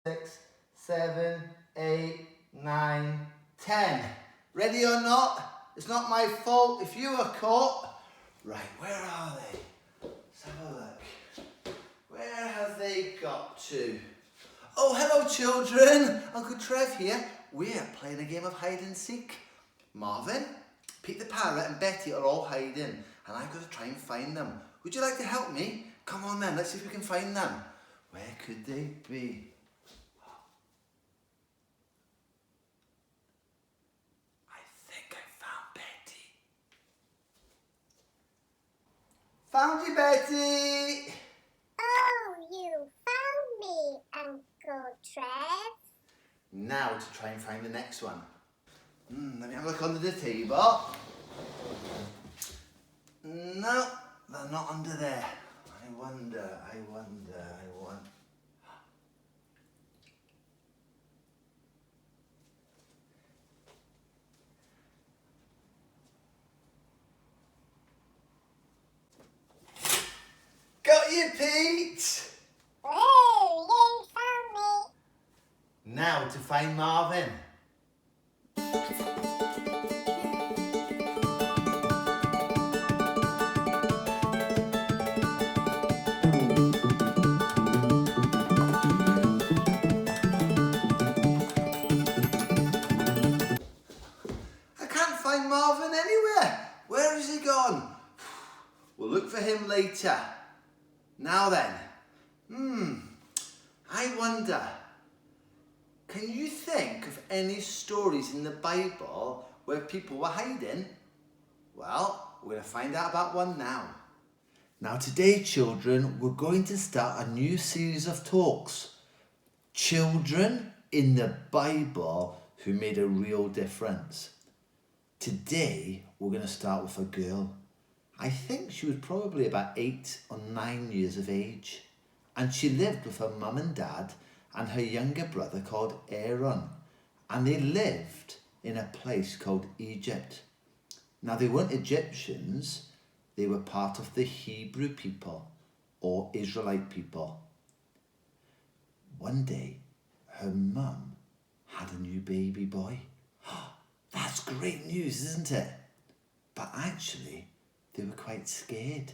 6, 7, 8, 9, 10. Ready or not? It's not my fault if you are caught. Right, where are they? Let's have a look. Where have they got to? Oh, hello children. Uncle Trev here. We're playing a game of hide and seek. Marvin, Pete the Parrot and Betty are all hiding and I've got to try and find them. Would you like to help me? Come on then, let's see if we can find them. Where could they be? I think I found Betty. Found you, Betty! Oh, you found me, Uncle Trev. Now to try and find the next one. Let me have a look under the table. No, they're not under there. I wonder. Got you, Pete! Oh, you found me. Now to find Marvin. I can't find Marvin anywhere. Where has he gone? We'll look for him later. Now then, I wonder, can you think of any stories in the Bible where people were hiding? Well, we're going to find out about one now. Now today, children, we're going to start a new series of talks. Children in the Bible who made a real difference. Today, we're going to start with a girl. I think she was probably about 8 or 9 years of age. And she lived with her mum and dad and her younger brother called Aaron. And they lived in a place called Egypt. Now they weren't Egyptians, they were part of the Hebrew people or Israelite people. One day, her mum had a new baby boy. That's great news, isn't it? But actually, they were quite scared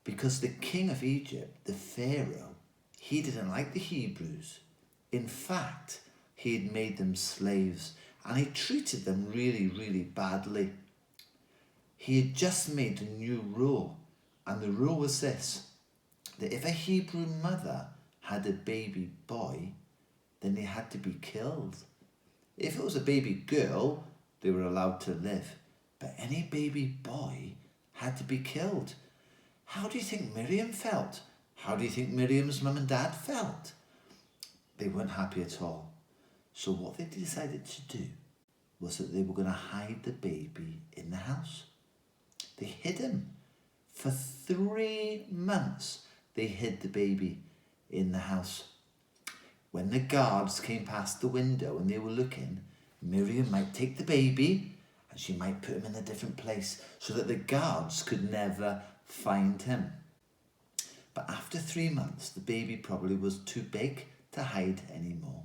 because the king of Egypt, the Pharaoh, he didn't like the Hebrews. In fact, he had made them slaves and he treated them really, really badly. He had just made a new rule, and the rule was this, that if a Hebrew mother had a baby boy, then they had to be killed. If it was a baby girl, they were allowed to live, but any baby boy had to be killed. How do you think Miriam felt? How do you think Miriam's mum and dad felt? They weren't happy at all. So what they decided to do was that they were going to hide the baby in the house. They hid him. For 3 months, they hid the baby in the house. When the guards came past the window and they were looking, Miriam might take the baby and she might put him in a different place so that the guards could never find him. But after 3 months, the baby probably was too big to hide anymore.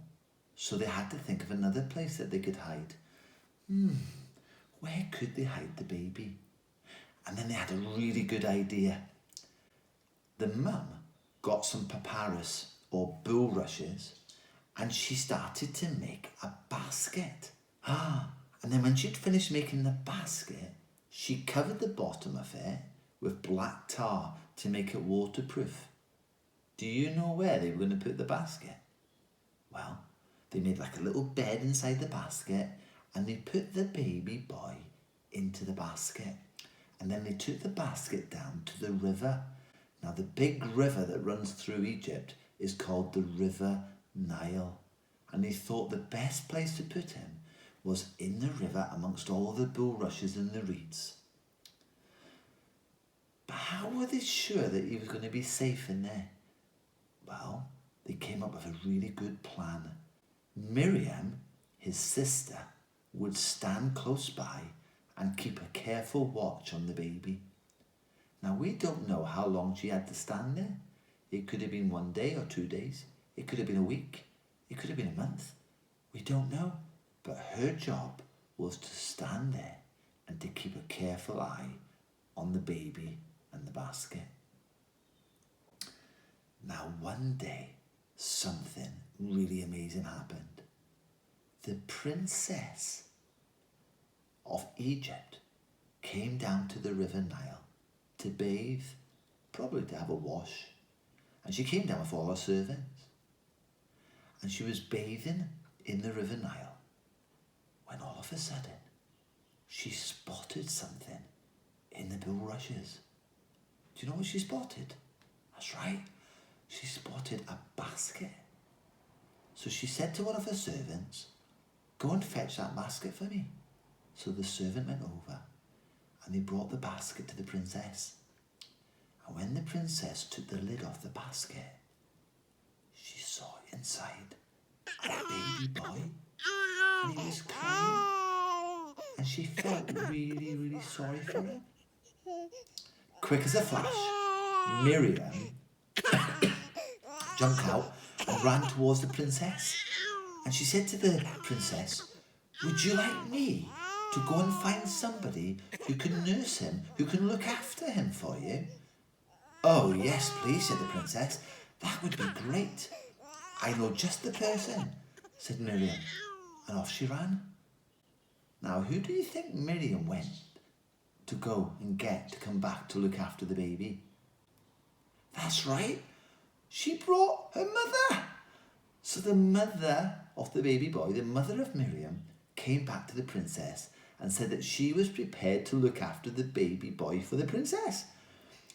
So they had to think of another place that they could hide. Where could they hide the baby? And then they had a really good idea. The mum got some papyrus or bulrushes and she started to make a basket. And then when she'd finished making the basket, she covered the bottom of it with black tar to make it waterproof. Do you know where they were going to put the basket? Well, they made like a little bed inside the basket and they put the baby boy into the basket. And then they took the basket down to the river. Now the big river that runs through Egypt is called the River Nile. And they thought the best place to put him was in the river amongst all the bulrushes and the reeds. But how were they sure that he was going to be safe in there? Well, they came up with a really good plan. Miriam, his sister, would stand close by and keep a careful watch on the baby. Now we don't know how long she had to stand there. It could have been 1 day or 2 days. It could have been a week. It could have been a month. We don't know. But her job was to stand there and to keep a careful eye on the baby and the basket. Now, one day, something really amazing happened. The princess of Egypt came down to the River Nile to bathe, probably to have a wash. And she came down with all her servants. And she was bathing in the River Nile when all of a sudden she spotted something in the bulrushes. Do you know what she spotted? That's right. She spotted a basket. So she said to one of her servants, "Go and fetch that basket for me." So the servant went over and they brought the basket to the princess. And when the princess took the lid off the basket, she saw inside a baby boy, and he was crying. And she felt really, really sorry for him. Quick as a flash, Miriam jumped out and ran towards the princess. And she said to the princess, "Would you like me to go and find somebody who can nurse him, who can look after him for you?" "Oh, yes, please," said the princess. "That would be great. I know just the person," said Miriam. And off she ran. Now, who do you think Miriam went to go and get to come back to look after the baby? That's right. She brought her mother. So the mother of the baby boy, the mother of Miriam, came back to the princess and said that she was prepared to look after the baby boy for the princess.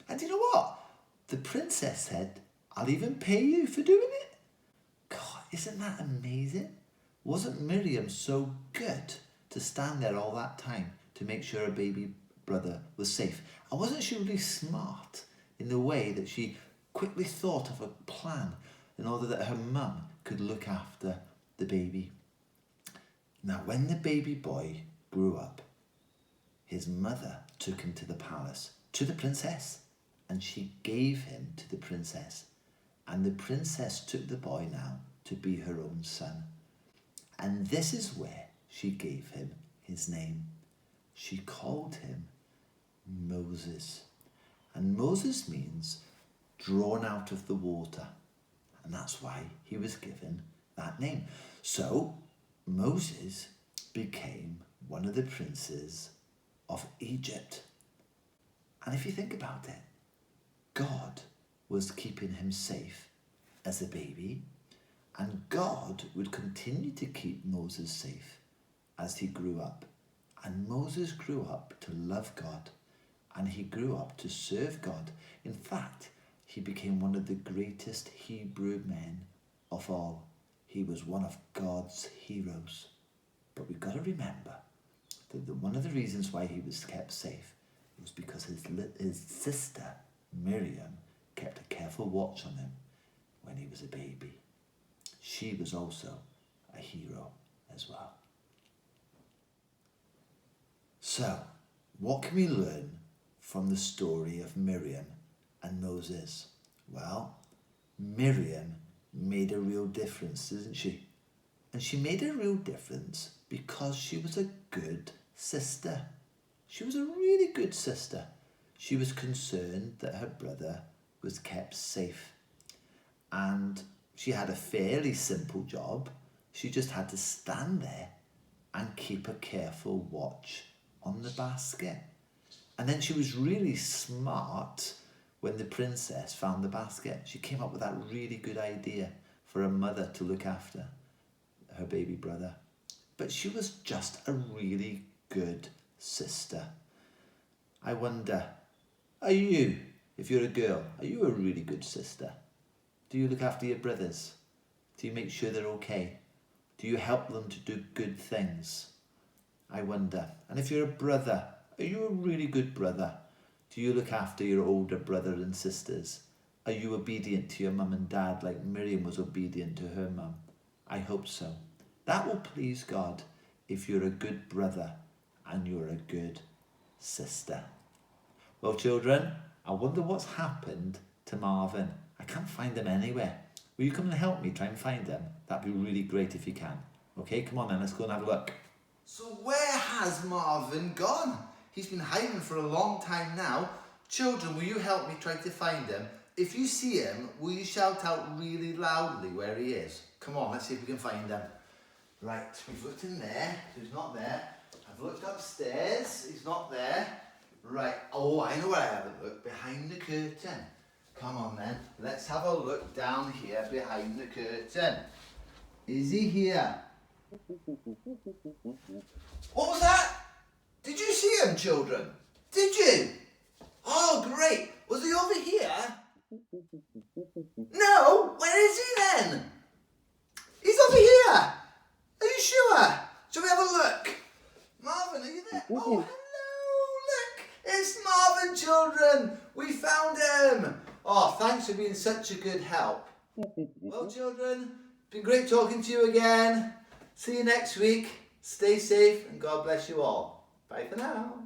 And you know what? The princess said, "I'll even pay you for doing it." God, isn't that amazing? Wasn't Miriam so good to stand there all that time to make sure her baby brother was safe? And wasn't she really smart in the way that she quickly thought of a plan in order that her mum could look after the baby? Now, when the baby boy grew up, his mother took him to the palace, to the princess, and she gave him to the princess. And the princess took the boy now to be her own son. And this is where she gave him his name. She called him Moses. And Moses means drawn out of the water. And that's why he was given that name. So Moses became one of the princes of Egypt. And if you think about it, God was keeping him safe as a baby, and God would continue to keep Moses safe as he grew up. And Moses grew up to love God, and he grew up to serve God. In fact, he became one of the greatest Hebrew men of all. He was one of God's heroes. But we've got to remember that one of the reasons why he was kept safe was because his sister, Miriam, kept a careful watch on him when he was a baby. She was also a hero as well. So, what can we learn from the story of Miriam and Moses? Well, Miriam made a real difference, didn't she? And she made a real difference because she was a good sister. She was a really good sister. She was concerned that her brother was kept safe. And she had a fairly simple job. She just had to stand there and keep a careful watch on the basket. And then she was really smart when the princess found the basket. She came up with that really good idea for a mother to look after her baby brother. But she was just a really good sister. I wonder, are you, if you're a girl, are you a really good sister? Do you look after your brothers? Do you make sure they're okay? Do you help them to do good things? I wonder. And if you're a brother, are you a really good brother? Do you look after your older brother and sisters? Are you obedient to your mum and dad like Miriam was obedient to her mum? I hope so. That will please God if you're a good brother and you're a good sister. Well, children, I wonder what's happened to Marvin. I can't find him anywhere. Will you come and help me try and find him? That'd be really great if you can. Okay, come on then, let's go and have a look. So where has Marvin gone? He's been hiding for a long time now. Children, will you help me try to find him? If you see him, will you shout out really loudly where he is? Come on, let's see if we can find him. Right, we've looked in there. He's not there. I've looked upstairs. He's not there. Right, oh, I know where I haven't looked. Behind the curtain. Come on then, let's have a look down here behind the curtain. Is he here? What was that? Did you see him, children? Did you? Oh, great. Was he over here? No, where is he then? He's over here. Are you sure? Shall we have a look? Marvin, are you there? Oh, hello, look. It's Marvin, children. We found him. Oh, thanks for being such a good help. Well, children, it's been great talking to you again. See you next week. Stay safe and God bless you all. Bye for now.